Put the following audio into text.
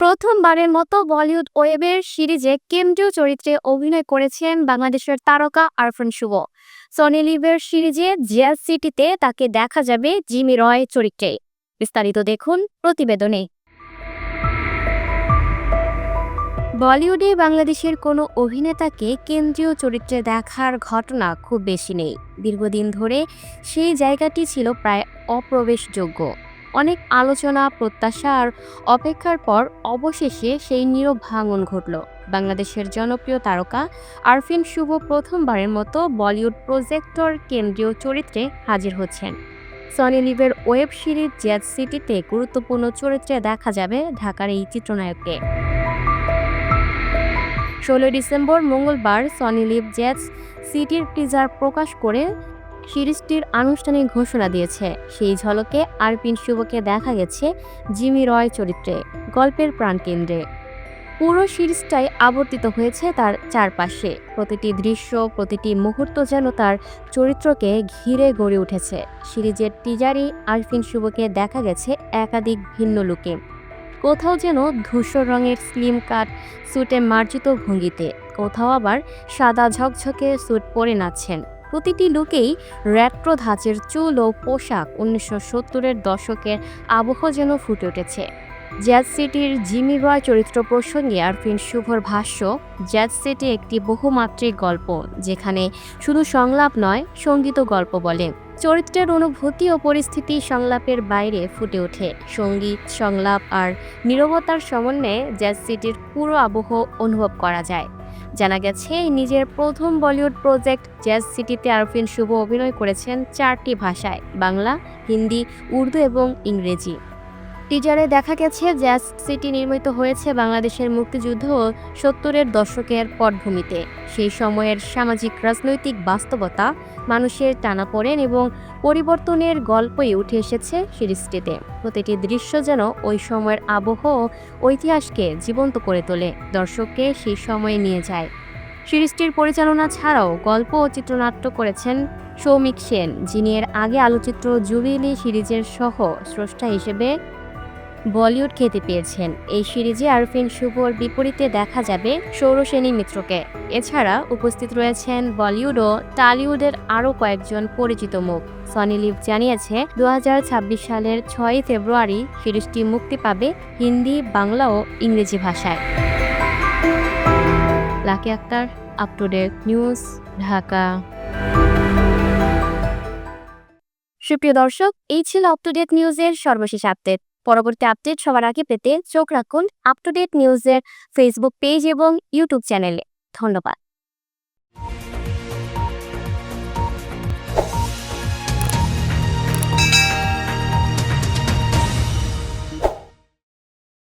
প্রথমবারের মতো বলিউড ওয়েবের সিরিজে কেন্দ্রীয় চরিত্রে অভিনয় করেছেন বাংলাদেশের তারকা আরফান শুভ। সনি লিভের সিরিজে জিয়া সিটিতে তাকে দেখা যাবে জিমি রয় চরিত্রে। বিস্তারিত দেখুন প্রতিবেদনে। বলিউডে বাংলাদেশের কোনো অভিনেতাকে কেন্দ্রীয় চরিত্রে দেখার ঘটনা খুব বেশি নেই। দীর্ঘদিন ধরে সেই জায়গাটি ছিল প্রায় অপ্রবেশযোগ্য। অনেক আলোচনা, প্রত্যাশা আর অপেক্ষার পর অবশেষে সেই নীরব ভাঙন ঘটল। বাংলাদেশের জনপ্রিয় তারকা আরফিন শুভ প্রথমবারের মতো বলিউড প্রজেক্টর কেন্দ্রীয় চরিত্রে হাজির হচ্ছেন। সনি লিভের ওয়েব সিরিজ জ্যাজ সিটিতে গুরুত্বপূর্ণ চরিত্রে দেখা যাবে ঢাকার এই চিত্রনায়ককে। ১৬ ডিসেম্বর মঙ্গলবার সনি লিভ জ্যাজ সিটির টিজার প্রকাশ করে সিরিজটির আনুষ্ঠানিক ঘোষণা দিয়েছে। সেই ঝলকে আরফিন শুভকে দেখা গেছে জিমি রয় চরিত্রে, গল্পের প্রাণকেন্দ্রে। পুরো সিরিজটাই আবর্তিত হয়েছে তার চারপাশে। প্রতিটি দৃশ্য, প্রতিটি মুহূর্ত যেন তার চরিত্রকে ঘিরে গড়ে উঠেছে। সিরিজের টিজারই আরফিন শুভকে দেখা গেছে একাধিক ভিন্ন লুকে। কোথাও যেন ধূসর রঙের স্লিম কাট স্যুটে মার্জিত ভঙ্গিতে, কোথাও আবার সাদা ঝকঝকে স্যুট পরে নাচছেন। প্রতিটি লুকেই রেট্রো ধাঁচের চুল ও পোশাক ১৯৭০-এর দশকের আবহ যেন ফুটে উঠেছে। জ্যাজ সিটির জিমি রয় চরিত্র প্রসঙ্গে আরফিন শুভর ভাষ্য, জ্যাজ সিটি একটি বহুমাত্রিক গল্প, যেখানে শুধু সংলাপ নয়, সঙ্গীতও গল্প বলে। চরিত্রের অনুভূতি ও পরিস্থিতি সংলাপের বাইরে ফুটে ওঠে। সঙ্গীত, সংলাপ আর নীরবতার সমন্বয়ে জ্যাজ সিটির পুরো আবহ অনুভব করা যায়। জানা গেছে, নিজের প্রথম বলিউড প্রজেক্ট জ্যাজ সিটিতে আরফিন শুভ অভিনয় করেছেন ৪টি ভাষায়: বাংলা, হিন্দি, উর্দু এবং ইংরেজি। টিজারে দেখা গেছে জ্যাজ সিটি নির্মিত হয়েছে বাংলাদেশের মুক্তিযুদ্ধ ও ৭০-এর দশকের পটভূমিতে। সেই সময়ের সামাজিক রাজনৈতিক বাস্তবতা, মানুষের টানাপোড়েন এবং পরিবর্তনের গল্পই উঠে এসেছে সিরিজটিতে। প্রতিটি দৃশ্য যেন ওই সময়ের আবহ ও ঐতিহাসকে জীবন্ত করে তোলে, দর্শককে সেই সময়ে নিয়ে যায়। সিরিজটির পরিচালনা ছাড়াও গল্প ও চিত্রনাট্য করেছেন সৌমিক সেন, যিনি এর আগে আলোচিত জুবিলি সিরিজের সহ স্রষ্টা হিসেবে বলিউড খ্যাতি পেয়েছেন। এই সিরিজে আরফিন শুভর বিপরীতে দেখা যাবে সৌরসেনী মিত্রকে। এছাড়া উপস্থিত রয়েছেন বলিউড ও টলিউডের আরও কয়েকজন পরিচিত মুখ। সনি লিভ জানিয়েছে, ২০২৬ সালের ৬ ফেব্রুয়ারি সিরিজটি মুক্তি পাবে হিন্দি, বাংলা ও ইংরেজি ভাষায়। Lucky Akter, up to date news, Dhaka. সুপ্রিয় দর্শক, এই ছিল আপ টু ডেট নিউজের সর্বশেষ আপডেট। পরবর্তী আপডেট সবার আগে পেতে চোখ রাখুন আপ টু ডেট নিউজের ফেসবুক পেজ এবং ইউটিউব চ্যানেলে। ধন্যবাদ।